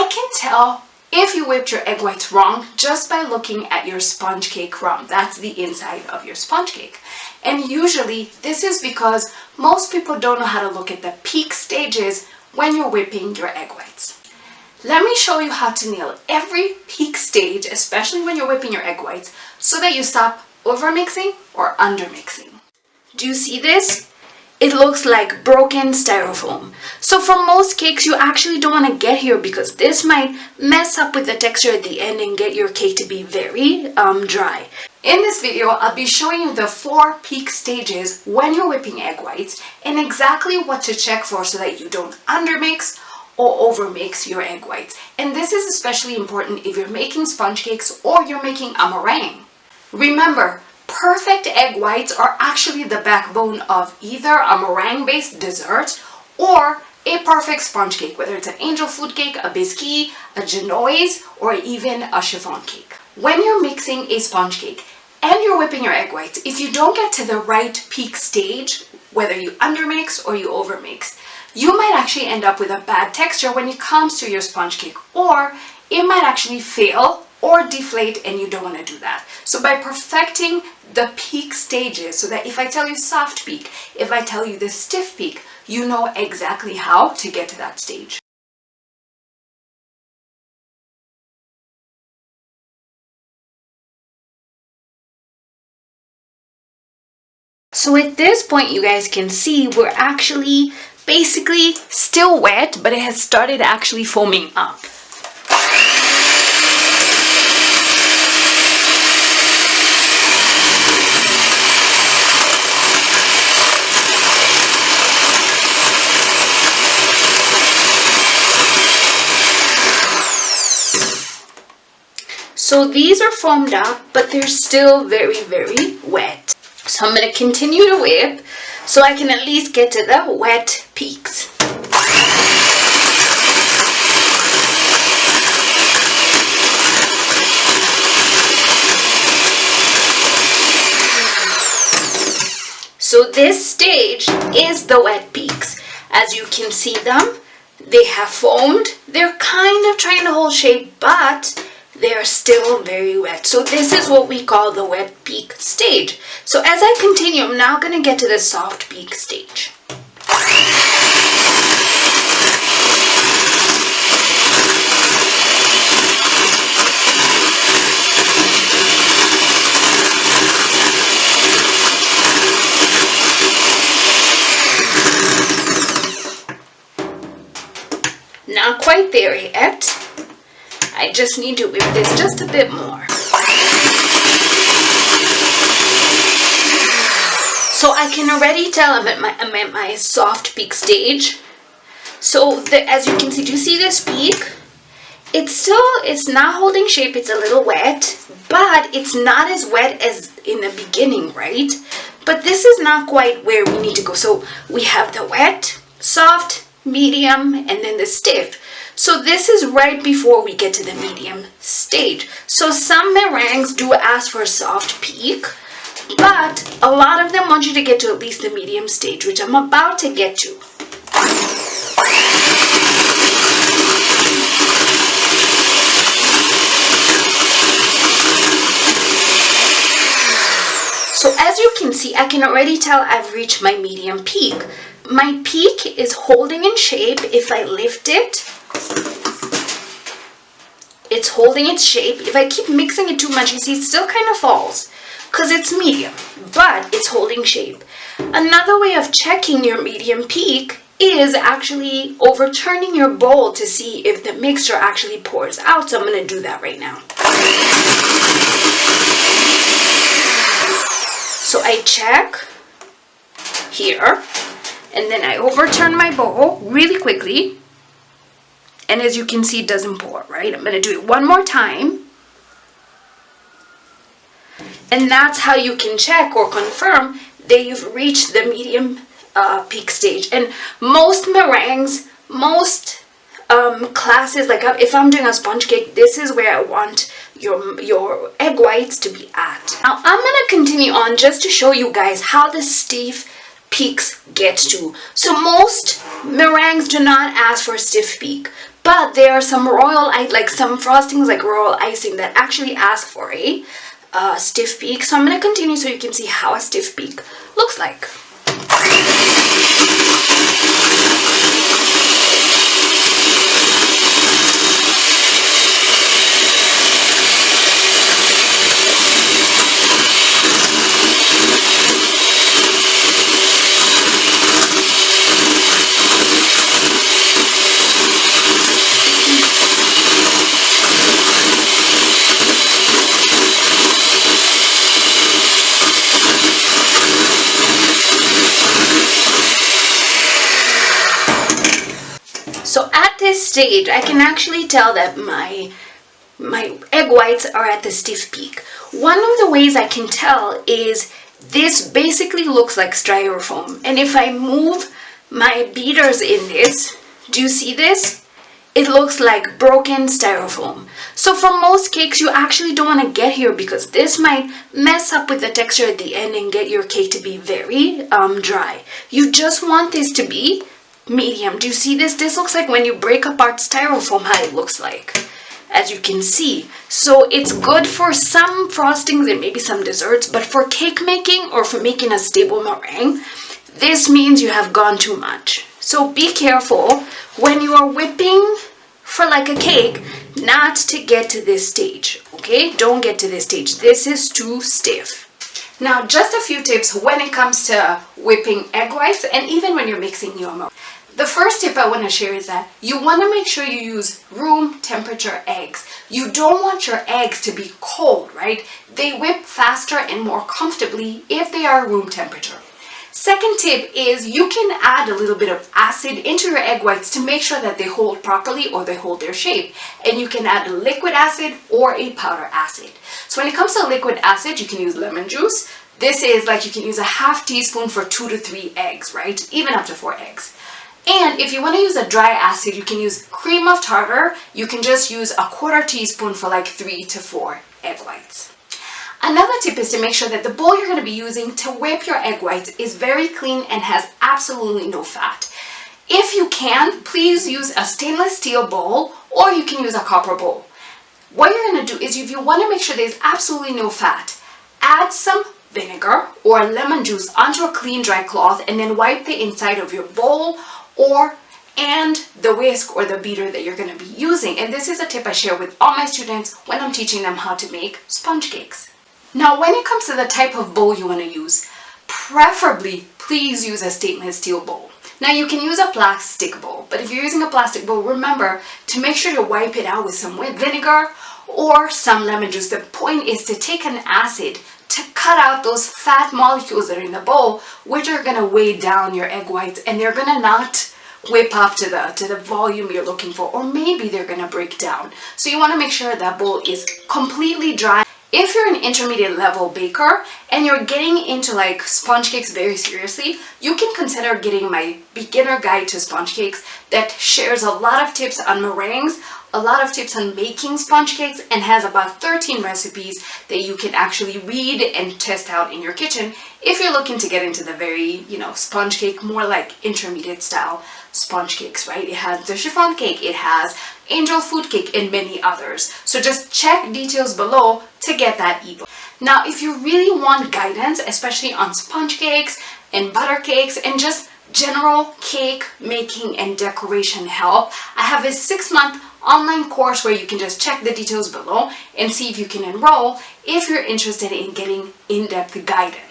can tell if you whipped your egg whites wrong just by looking at your sponge cake crumb. That's the inside of your sponge cake. And usually this is because most people don't know how to look at the peak stages when you're whipping your egg whites. Let me show you how to nail every peak stage, especially when you're whipping your egg whites, so that you stop over mixing or under mixing. Do you see this? It looks like broken styrofoam. So for most cakes, you actually don't want to get here because this might mess up with the texture at the end and get your cake to be very dry. In this video, I'll be showing you the 4 peak stages when you're whipping egg whites and exactly what to check for so that you don't undermix or overmix your egg whites. And this is especially important if you're making sponge cakes or you're making a meringue. Remember, perfect egg whites are actually the backbone of either a meringue-based dessert or a perfect sponge cake, whether it's an angel food cake, a biscuit, a genoise, or even a chiffon cake. When you're mixing a sponge cake and you're whipping your egg whites, if you don't get to the right peak stage, whether you undermix or you overmix, you might actually end up with a bad texture when it comes to your sponge cake, or it might actually fail or deflate, and you don't want to do that. So by perfecting the peak stages, so that if I tell you soft peak, if I tell you the stiff peak, you know exactly how to get to that stage. So at this point, you guys can see we're actually basically still wet, but it has started actually foaming up. So these are foamed up, but they're still very, very wet. So I'm going to continue to whip so I can at least get to the wet peaks. So this stage is the wet peaks. As you can see them, they have foamed. They're kind of trying to hold shape, but they are still very wet. So this is what we call the wet peak stage. So as I continue, I'm now going to get to the soft peak stage. Not quite there yet. I just need to whip this just a bit more. So I can already tell I'm at my soft peak stage. So as you can see, do you see this peak? It's not holding shape, it's a little wet, but it's not as wet as in the beginning, right? But this is not quite where we need to go. So we have the wet, soft, medium, and then the stiff. So this is right before we get to the medium stage. So some meringues do ask for a soft peak, but a lot of them want you to get to at least the medium stage, which I'm about to get to. So as you can see, I can already tell I've reached my medium peak. My peak is holding in shape. If I lift it, it's holding its shape. If I keep mixing it too much, you see it still kind of falls because it's medium, but it's holding shape. Another way of checking your medium peak is actually overturning your bowl to see if the mixture actually pours out. So I'm going to do that right now. So I check here, and then I overturn my bowl really quickly. And as you can see, it doesn't pour, right? I'm going to do it one more time. And that's how you can check or confirm that you've reached the medium peak stage. And most meringues, most classes, like if I'm doing a sponge cake, this is where I want your egg whites to be at. Now I'm going to continue on just to show you guys how the stiff peaks get to. So most meringues do not ask for a stiff peak. But there are some like some frostings like royal icing that actually ask for a stiff peak. So I'm going to continue so you can see how a stiff peak looks like. So at this stage, I can actually tell that my egg whites are at the stiff peak. One of the ways I can tell is this basically looks like styrofoam. And if I move my beaters in this, do you see this? It looks like broken styrofoam. So for most cakes, you actually don't want to get here because this might mess up with the texture at the end and get your cake to be very dry. You just want this to be medium. Do you see this? This looks like when you break apart styrofoam, how it looks like, as you can see. So it's good for some frostings and maybe some desserts, but for cake making or for making a stable meringue, this means you have gone too much. So be careful when you are whipping for like a cake not to get to this stage, okay? Don't get to this stage. This is too stiff. Now, just a few tips when it comes to whipping egg whites and even when you're mixing your meringue. The first tip I want to share is that you want to make sure you use room temperature eggs. You don't want your eggs to be cold, right? They whip faster and more comfortably if they are room temperature. Second tip is you can add a little bit of acid into your egg whites to make sure that they hold properly or they hold their shape. And you can add a liquid acid or a powder acid. So when it comes to liquid acid, you can use lemon juice. This is like you can use a half teaspoon for 2 to 3 eggs, right? Even up to 4 eggs. And if you want to use a dry acid, you can use cream of tartar. You can just use a 1/4 teaspoon for like 3 to 4 egg whites. Another tip is to make sure that the bowl you're going to be using to whip your egg whites is very clean and has absolutely no fat. If you can, please use a stainless steel bowl or you can use a copper bowl. What you're going to do is if you want to make sure there's absolutely no fat, add some vinegar or lemon juice onto a clean dry cloth and then wipe the inside of your bowl and the whisk or the beater that you're going to be using. And this is a tip I share with all my students when I'm teaching them how to make sponge cakes. Now, when it comes to the type of bowl you want to use, preferably please use a stainless steel bowl. Now you can use a plastic bowl, but if you're using a plastic bowl, remember to make sure to wipe it out with some vinegar or some lemon juice. The point is to take an acid to cut out those fat molecules that are in the bowl, which are going to weigh down your egg whites and they're going to not whip up to the volume you're looking for, or maybe they're going to break down. So you want to make sure that bowl is completely dry. If you're an intermediate level baker and you're getting into like sponge cakes very seriously, you can consider getting my beginner guide to sponge cakes that shares a lot of tips on meringues, a lot of tips on making sponge cakes, and has about 13 recipes that you can actually read and test out in your kitchen if you're looking to get into the very, sponge cake, more like intermediate style sponge cakes, right? It has the chiffon cake, it has angel food cake, and many others. So just check details below to get that ebook. Now, if you really want guidance, especially on sponge cakes and butter cakes and just general cake making and decoration help, I have a 6-month online course where you can just check the details below and see if you can enroll if you're interested in getting in-depth guidance.